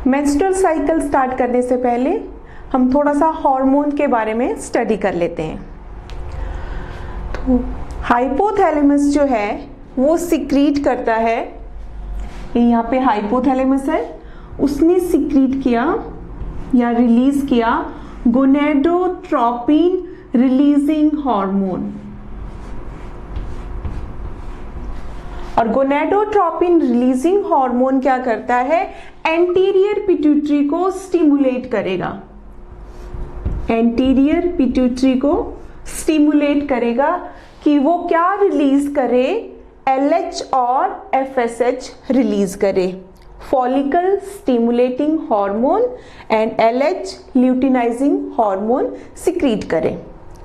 Menstrual cycle start करने से पहले हम थोड़ा सा हार्मोन के बारे में स्टडी कर लेते हैं। तो हाइपोथैलेमस जो है वो सिक्रीट करता है, यहाँ पे हाइपोथैलेमस है, उसने सिक्रीट किया या रिलीज किया गोनेडोट्रोपिन रिलीजिंग हार्मोन। और गोनेडोट्रोपिन रिलीजिंग हार्मोन क्या करता है, एंटीरियर पिट्यूटरी को स्टिमुलेट करेगा, एंटीरियर पिट्यूटरी को स्टिमुलेट करेगा कि वो क्या रिलीज करे, LH और FSH रिलीज करे, follicle stimulating hormone and LH luteinizing hormone secrete करे।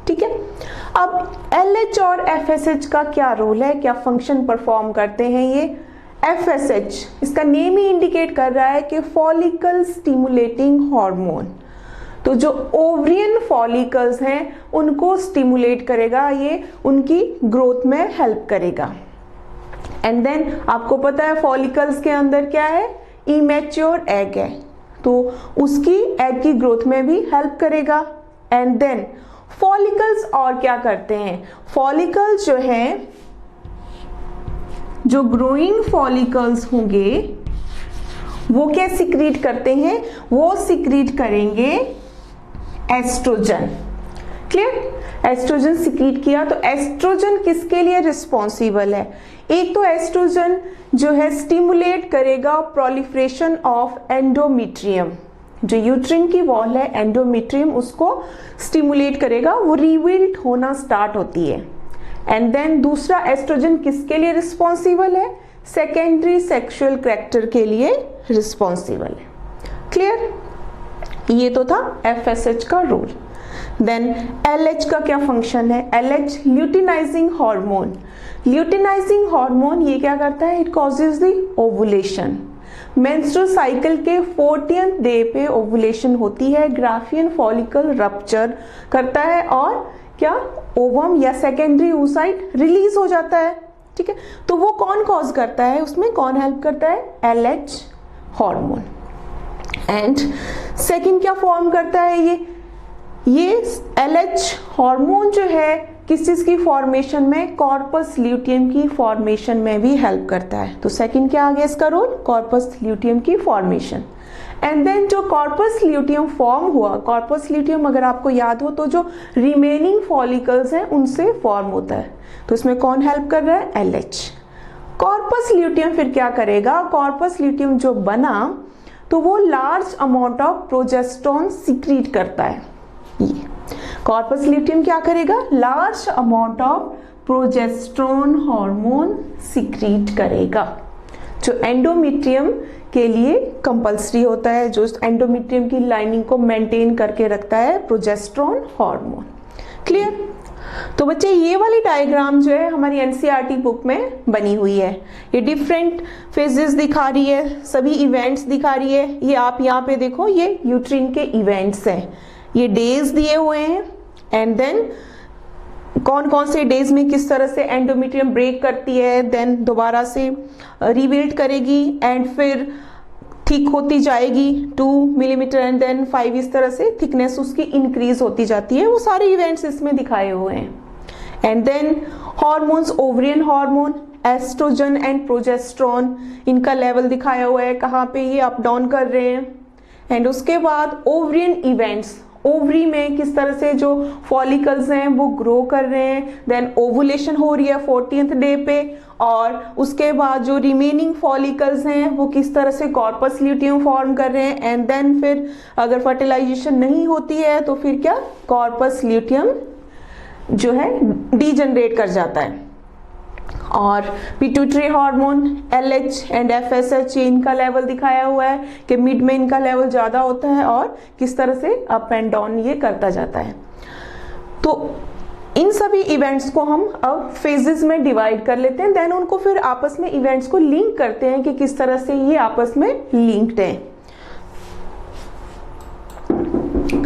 ठीक है, अब LH और FSH का क्या रोल है, क्या फंक्शन परफॉर्म करते हैं ये। FSH इसका नेम ही इंडिकेट कर रहा है कि फॉलिकल स्टिमुलेटिंग हार्मोन, तो जो ओवरियन फॉलिकल्स हैं उनको स्टिमुलेट करेगा, ये उनकी ग्रोथ में हेल्प करेगा। एंड देन आपको पता है फॉलिकल्स के अंदर क्या है, इमेच्योर एग है, तो उसकी एग की ग्रोथ में भी हेल्प करेगा। एंड देन फॉलिकल्स और क्या करते हैं, फॉलिकल्स जो हैं, जो ग्रोइंग फॉलिकल्स होंगे वो क्या सिक्रीट करते हैं, वो सिक्रीट करेंगे एस्ट्रोजन। क्लियर, एस्ट्रोजन सिक्रीट किया, तो एस्ट्रोजन किसके लिए रिस्पॉन्सिबल है, एक तो एस्ट्रोजन जो है स्टिमुलेट करेगा प्रोलिफरेशन ऑफ एंडोमेट्रियम, जो यूट्रिन की वॉल है एंडोमेट्रियम उसको स्टिमुलेट करेगा, वो रीबिल्ड होना स्टार्ट होती है। एंड देन दूसरा एस्ट्रोजन किसके लिए रिस्पॉन्सिबल है, सेकेंडरी सेक्सुअल कैरेक्टर के लिए रिस्पॉन्सिबल है। क्लियर, ये तो था FSH का रोल। देन LH का क्या फंक्शन है, LH luteinizing hormone. Luteinizing hormone ये क्या करता है, it causes the ovulation. Menstrual cycle के 40th डे पे ओवुलेशन होती है, ग्राफियन फॉलिकल रप्चर करता है और क्या ओवम या सेकेंडरी oocyte रिलीज हो जाता है। ठीक है, तो वो कौन कॉज करता है, उसमें कौन हेल्प करता है, LH हार्मोन। एंड सेकेंड क्या फॉर्म करता है, ये LH हार्मोन जो है किस चीज की फॉर्मेशन में, कॉर्पस ल्यूटियम की फॉर्मेशन में भी हेल्प करता है। तो सेकंड क्या आ गया इसका रोल, कॉर्पस ल्यूटियम की फॉर्मेशन। एंड देन जो कॉर्पस ल्यूटियम फॉर्म हुआ, कॉर्पस ल्यूटियम अगर आपको याद हो तो जो रिमेनिंग फॉलिकल्स हैं उनसे फॉर्म होता है, तो इसमें कौन हेल्प कर रहा है, LH। कॉर्पस ल्यूटियम फिर क्या करेगा, कॉर्पस ल्यूटियम जो बना तो वो large amount of progesterone secrete करता है। ये कॉर्पस ल्यूटियम क्या करेगा, large amount of progesterone hormone secrete करेगा, जो एंडोमेट्रियम के लिए कंपल्सरी होता है, जो एंडोमेट्रियम की लाइनिंग को मेंटेन करके रखता है, प्रोजेस्टेरोन हार्मोन। क्लियर, तो बच्चे ये वाली डायग्राम जो है हमारी NCERT बुक में बनी हुई है, ये डिफरेंट फेजेस दिखा रही है, सभी इवेंट्स दिखा रही है। ये आप यहाँ पे देखो, ये यूट्रिन के इवेंट्स हैं, ये डेज दिए हुए हैं। एंड देन कौन कौन से डेज में किस तरह से एंडोमेट्रियम ब्रेक करती है, देन दोबारा से रिबिल्ड करेगी एंड फिर ठीक होती जाएगी 2 मिलीमीटर एंड देन 5, इस तरह से थिकनेस उसकी इंक्रीज होती जाती है, वो सारे इवेंट्स इसमें दिखाए हुए हैं। And then hormones, ovarian hormone, estrogen and progesterone, इनका लेवल दिखाया हुआ है, कहाँ पे ये अप डाउन कर रहे हैं। एंड उसके बाद ओवरियन इवेंट्स, ओवरी में किस तरह से जो फॉलिकल्स हैं वो ग्रो कर रहे हैं, देन ओवुलेशन हो रही है 40th डे पे, और उसके बाद जो रिमेनिंग फॉलिकल्स हैं वो किस तरह से कॉर्पस ल्यूटियम फॉर्म कर रहे हैं। एंड देन फिर अगर फर्टिलाइजेशन नहीं होती है तो फिर क्या, कॉर्पस ल्यूटियम जो है डीजनरेट कर जाता है। और pituitary hormone LH and FSH, इनका लेवल दिखाया हुआ है कि मिड में इनका लेवल ज्यादा होता है और किस तरह से अप एंड डाउन ये करता जाता है। तो इन सभी इवेंट्स को हम अब फेजेस में डिवाइड कर लेते हैं, देन उनको फिर आपस में इवेंट्स को लिंक करते हैं कि किस तरह से ये आपस में लिंक्ड है।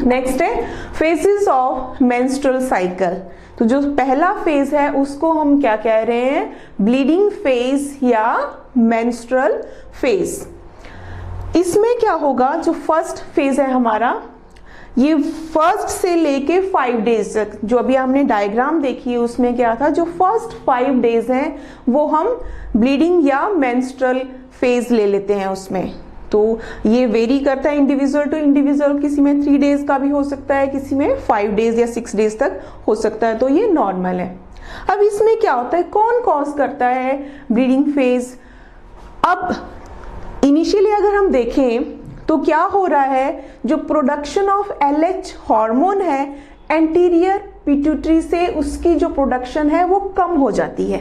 नेक्स्ट है फेजेस ऑफ मेंस्ट्रुअल साइकिल। तो जो पहला फेज है उसको हम क्या कह रहे हैं, ब्लीडिंग फेज या मेंस्ट्रुअल फेज। इसमें क्या होगा, जो फर्स्ट फेज है हमारा, ये फर्स्ट से लेके 5 डेज तक, जो अभी हमने डायग्राम देखी है उसमें क्या था, जो फर्स्ट 5 डेज हैं वो हम ब्लीडिंग या मेंस्ट्रुअल फेज ले लेते हैं उसमें। तो ये वेरी करता है इंडिविजुअल टू इंडिविजुअल, किसी में 3 डेज का भी हो सकता है, किसी में 5 डेज या 6 डेज तक हो सकता है, तो ये नॉर्मल है। अब इसमें क्या होता है, कौन कॉज करता है ब्लीडिंग फेज। अब इनिशियली अगर हम देखें तो क्या हो रहा है, जो प्रोडक्शन ऑफ LH हार्मोन है एंटीरियर पिट्यूटरी से, उसकी जो प्रोडक्शन है वो कम हो जाती है।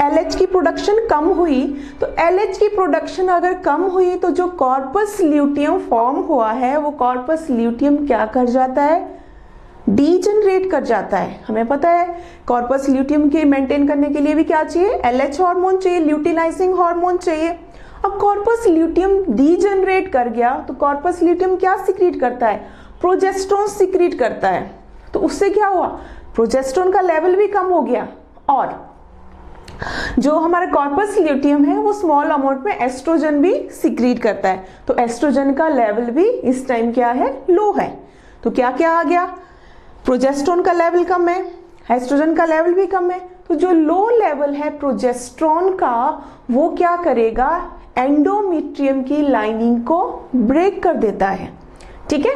LH की प्रोडक्शन कम हुई, तो LH की प्रोडक्शन अगर कम हुई तो जो कॉर्पस ल्यूटियम फॉर्म हुआ है वो कॉर्पस ल्यूटियम क्या कर जाता है, डीजनरेट कर जाता है। हमें पता है कॉर्पस ल्यूटियम के मेंटेन करने के लिए भी क्या चाहिए, LH हार्मोन चाहिए, ल्यूटिनाइजिंग हार्मोन चाहिए। अब कॉर्पस ल्यूटियम डीजनरेट कर गया तो कॉर्पस ल्यूटियम क्या सिक्रीट करता है, प्रोजेस्टेरोन सिक्रीट करता है। तो उससे क्या हुआ, प्रोजेस्टेरोन का लेवल भी कम हो गया, और जो हमारा कॉर्पस ल्यूटियम है वो स्मॉल अमाउंट में एस्ट्रोजन भी सिक्रीट करता है। तो एस्ट्रोजन का लेवल भी इस टाइम क्या है, लो है। तो क्या क्या आ गया, प्रोजेस्टेरोन का लेवल कम है, एस्ट्रोजन का लेवल भी कम है। तो जो लो लेवल है प्रोजेस्टेरोन का वो क्या करेगा, एंडोमेट्रियम की लाइनिंग को ब्रेक कर देता है। ठीक है,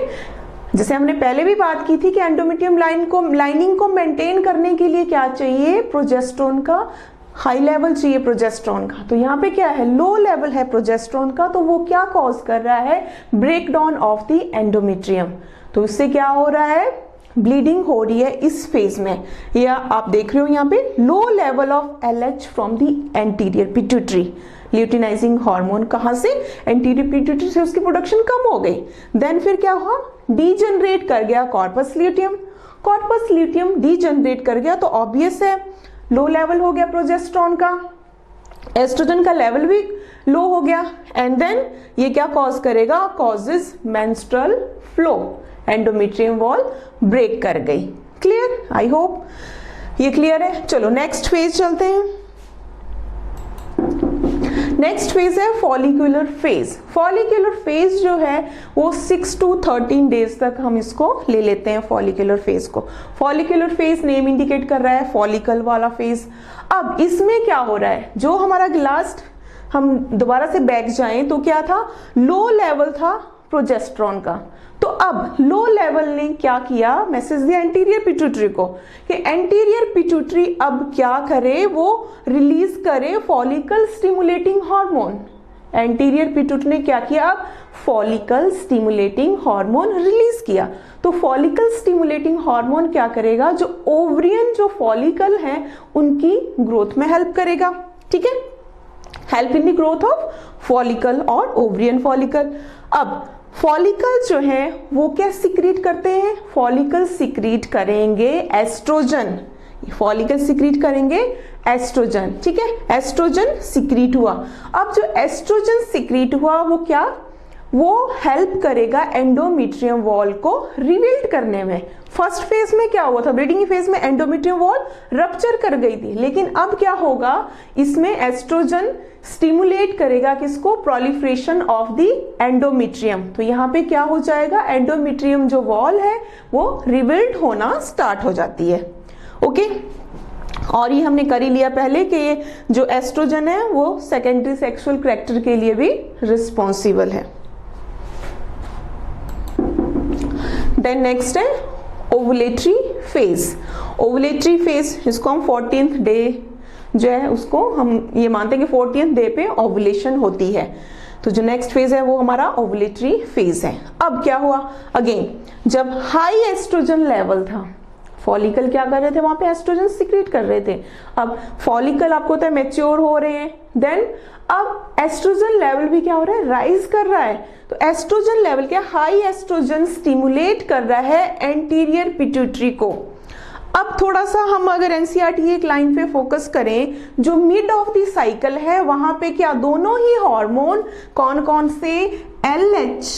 जैसे हमने पहले भी बात की थी कि एंडोमेट्रियम लाइनिंग को मेंटेन करने के लिए क्या चाहिए, प्रोजेस्टेरोन का हाई लेवल चाहिए प्रोजेस्टेरोन का। तो यहाँ पे क्या है, लो लेवल है प्रोजेस्टेरोन का, तो वो क्या कॉज कर रहा है, break down of the endometrium. तो इससे क्या हो रहा है, ब्लीडिंग हो रही है इस फेज में। या आप देख रहे हो यहाँ पे low level of LH from the anterior pituitary, luteinizing hormone कहां से, एंटीरियर पिट्यूटरी से उसकी प्रोडक्शन कम हो गई। देन फिर क्या हुआ, डीजनरेट कर गया corpus luteum, corpus luteum degenerate कर गया तो ऑब्वियस है लो लेवल हो गया प्रोजेस्टेरोन का, एस्ट्रोजन का लेवल भी लो हो गया, एंड देन ये क्या कॉज करेगा, causes menstrual flow, endometrium wall break कर गई। क्लियर, आई होप ये क्लियर है। चलो नेक्स्ट फेज चलते हैं। नेक्स्ट फेज है फॉलिकुलर फेज। फॉलिकुलर फेज जो है वो 6 to 13 डेज तक हम इसको ले लेते हैं फॉलिकुलर फेज को। फॉलिकुलर फेज नेम इंडिकेट कर रहा है फॉलिकल वाला फेज। अब इसमें क्या हो रहा है, जो हमारा लास्ट हम दोबारा से बैक जाएं तो क्या था, लो लेवल था प्रोजेस्टेरोन का। तो अब लो लेवल ने क्या किया, मैसेज दिया एंटीरियर पिट्यूटरी को कि एंटीरियर पिट्यूटरी अब क्या करे, वो रिलीज करे follicle stimulating hormone. Anterior pituitary ने क्या किया, अब फॉलिकल स्टिमुलेटिंग हार्मोन रिलीज किया। तो फॉलिकल स्टिमुलेटिंग हार्मोन क्या करेगा, जो ओवरियन जो फॉलिकल हैं उनकी ग्रोथ में हेल्प करेगा। ठीक है, help in the growth of follicle और ओवरियन फॉलिकल। अब फॉलिकल जो है वो क्या सिक्रीट करते हैं, फॉलिकल सिक्रीट करेंगे एस्ट्रोजन, फॉलिकल सिक्रीट करेंगे एस्ट्रोजन। ठीक है, एस्ट्रोजन सिक्रीट हुआ। अब जो एस्ट्रोजन सिक्रीट हुआ वो क्या, वो हेल्प करेगा एंडोमेट्रियम वॉल को रिबिल्ड करने में। फर्स्ट फेज में क्या हुआ था, ब्लीडिंग फेज में एंडोमेट्रियम वॉल रप्चर कर गई थी, लेकिन अब क्या होगा, इसमें एस्ट्रोजन स्टिमुलेट करेगा किसको, प्रोलिफरेशन ऑफ द एंडोमेट्रियम। तो यहाँ पे क्या हो जाएगा, एंडोमेट्रियम जो वॉल है वो रिबिल्ड होना स्टार्ट हो जाती है। ओके, और ये हमने कर ही लिया पहले कि ये जो एस्ट्रोजन है वो सेकेंडरी सेक्सुअल कैरेक्टर के लिए भी रिस्पॉन्सिबल है। देन नेक्स्ट है ओवुलेटरी फेज। ओवुलेटरी फेज, इसको हम 14th डे जो है उसको हम ये मानते हैं कि 14th डे पे ओवुलेशन होती है। तो जो नेक्स्ट फेज है वो हमारा ओवुलेटरी फेज है। अब क्या हुआ, अगेन जब हाई एस्ट्रोजन लेवल था, फॉलिकल क्या कर रहे थे, वहां पे एस्ट्रोजन सिक्रीट कर रहे थे। अब फॉलिकल आपको पता है मैच्योर हो रहे हैं, देन अब एस्ट्रोजन लेवल भी क्या हो रहा है, राइज कर रहा है। तो एस्ट्रोजन लेवल क्या, हाई एस्ट्रोजन स्टिमुलेट कर रहा है एंटीरियर पिट्यूटरी को। अब थोड़ा सा हम अगर एनसीईआरटी एक लाइन पे फोकस करें, जो मिड ऑफ द साइकिल है वहां पे क्या, दोनों ही हार्मोन कौन कौन से, LH,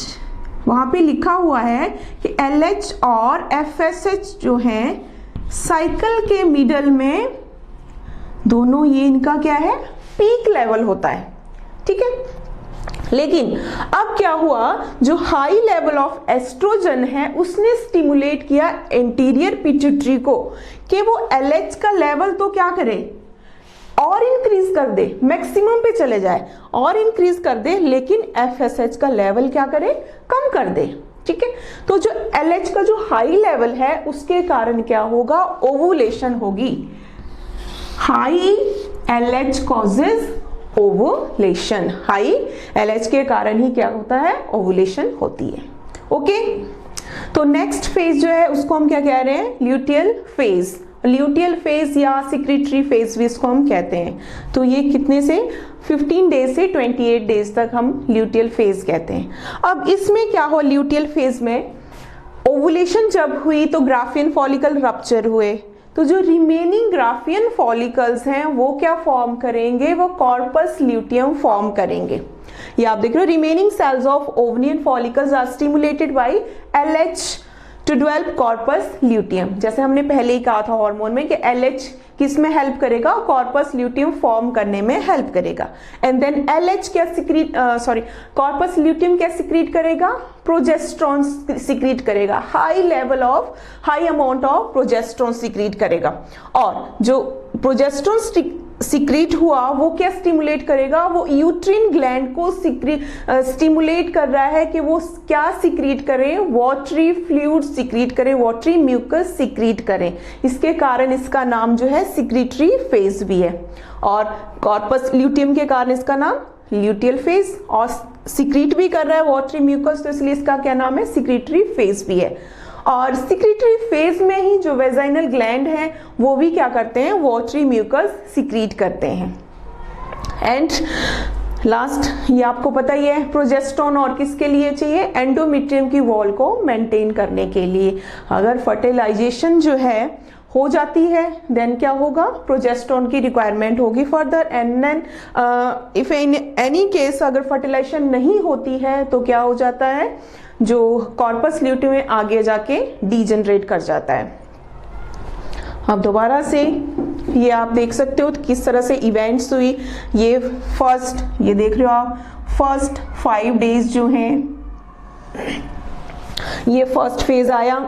वहां पे लिखा हुआ है कि LH और FSH जो हैं साइकिल के मिडल में दोनों, ये इनका क्या है, पीक लेवल होता है। ठीक है, लेकिन अब क्या हुआ, जो हाई लेवल ऑफ एस्ट्रोजन है उसने स्टिमुलेट किया एंटीरियर पिट्यूटरी को कि वो LH का लेवल तो क्या करे, और इंक्रीज कर दे, मैक्सिमम पे चले जाए और इंक्रीज कर दे, लेकिन FSH का लेवल क्या करे, कम कर दे। ठीक है, तो जो LH का जो हाई लेवल है उसके कारण क्या होगा, ओवुलेशन होगी। High LH causes ovulation, high LH के कारण ही क्या होता है, ओवुलेशन होती है। ओके, तो नेक्स्ट फेज जो है उसको हम क्या कह रहे हैं, ल्यूटियल फेज। ल्यूटियल फेज या सिक्रेटरी फेज भी इसको हम कहते हैं। तो ये कितने से 15 डेज से 28 डेज तक हम ल्यूटियल फेज कहते हैं। अब इसमें क्या हो, ल्यूटियल फेज में ओवुलेशन जब हुई तो ग्राफियन फॉलिकल रप्चर हुए, तो जो रिमेनिंग ग्राफियन फॉलिकल्स हैं वो क्या फॉर्म करेंगे, वो कॉर्पस ल्यूटियम फॉर्म करेंगे। ये आप देख रहे हो, remaining cells of ovarian follicles are stimulated by LH to develop corpus luteum. जैसे हमने पहले ही कहा था हार्मोन में कि LH किस में हेल्प करेगा, कॉर्पस ल्यूटियम फॉर्म करने में हेल्प करेगा। एंड देन LH क्या सिक्रीट, कॉर्पस ल्यूटियम क्या सिक्रीट करेगा, प्रोजेस्ट्रॉन सिक्रीट करेगा, high amount of progesterone secrete करेगा। और जो प्रोजेस्ट्रॉन सिक्रीट हुआ वो क्या स्टिमुलेट करेगा, वो यूट्रिन ग्लैंड को स्टिमुलेट कर रहा है कि वो क्या सिक्रीट करें, वाटरी फ्लूइड सिक्रीट करें, वाटरी म्यूकस सिक्रीट करें। इसके कारण इसका नाम जो है सिक्रीटरी फेज भी है, और कॉर्पस ल्यूटियम के कारण इसका नाम ल्यूटियल फेज, और सिक्रीट भी कर रहा है वाटरी म्यूकस, तो इसलिए इसका क्या नाम है, सिक्रीटरी फेज भी है। और सिक्रीटरी फेज में ही जो वेजाइनल ग्लैंड है वो भी क्या करते हैं, वाटरी म्यूकस सिक्रीट करते हैं। एंड लास्ट, ये आपको पता ही है, प्रोजेस्टेरोन और किसके लिए चाहिए, एंडोमेट्रियम की वॉल को मेंटेन करने के लिए। अगर फर्टिलाइजेशन जो है हो जाती है देन क्या होगा, प्रोजेस्टेरोन की रिक्वायरमेंट होगी further. And then if in any case अगर फर्टिलाइजेशन नहीं होती है तो क्या हो जाता है, जो कॉर्पस ल्यूटियम में आगे जाके डीजनरेट कर जाता है। अब दोबारा से ये आप देख सकते हो किस तरह से इवेंट्स हुई। ये फर्स्ट, ये देख रहे हो आप, फर्स्ट 5 डेज जो हैं, ये फर्स्ट फेज आया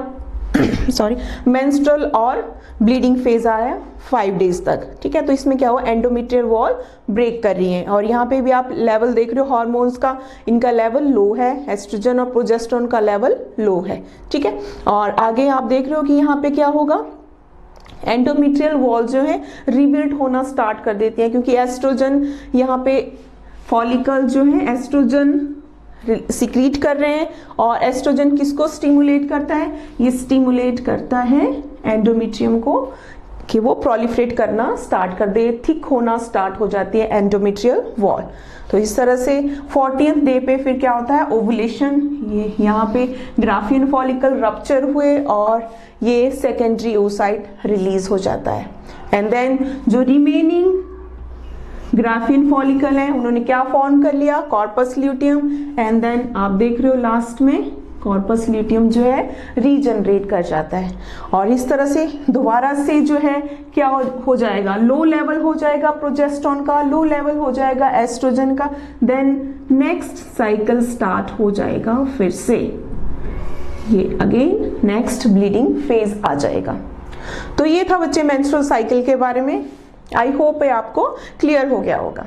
सॉरी मेंस्ट्रुअल और ब्लीडिंग फेज आया 5 डेज तक। ठीक है, तो इसमें क्या हुआ, एंडोमेट्रियल वॉल ब्रेक कर रही है। और यहाँ पे भी आप लेवल देख रहे हो हार्मोन्स का, इनका लेवल लो है, एस्ट्रोजन और प्रोजेस्टेरोन का लेवल लो है। ठीक है, और आगे आप देख रहे हो कि यहाँ पे क्या होगा, एंडोमेट्रियल वॉल जो है रिबिल्ड होना स्टार्ट कर देती है, क्योंकि एस्ट्रोजन यहाँ पे फॉलिकल जो है एस्ट्रोजन सिक्रीट कर रहे हैं। और एस्ट्रोजन किसको स्टिमुलेट करता है, ये स्टिमुलेट करता है एंडोमेट्रियम को कि वो प्रोलिफरेट करना स्टार्ट कर दे, थिक होना स्टार्ट हो जाती है एंडोमेट्रियल वॉल। तो इस तरह से 40th डे पे फिर क्या होता है, ओवुलेशन। ये यहाँ पे ग्राफियन फॉलिकल रप्चर हुए और ये सेकेंडरी oocyte रिलीज हो जाता है। एंड देन जो रिमेनिंग ग्राफियन फॉलिकल है उन्होंने क्या फॉर्म कर लिया, कॉर्पस ल्यूटियम। एंड देन आप देख रहे हो लास्ट में कॉर्पस ल्यूटियम जो है रीजनरेट कर जाता है। और इस तरह से दोबारा से जो है क्या हो जाएगा, लो लेवल हो जाएगा प्रोजेस्टेरोन का, लो लेवल हो जाएगा एस्ट्रोजन का। देन नेक्स्ट साइकिल स्टार्ट हो जाएगा, फिर से ये अगेन नेक्स्ट ब्लीडिंग फेज आ जाएगा। तो ये था बच्चे मेंस्ट्रुअल साइकिल के बारे में। आई होप आपको क्लियर हो गया होगा।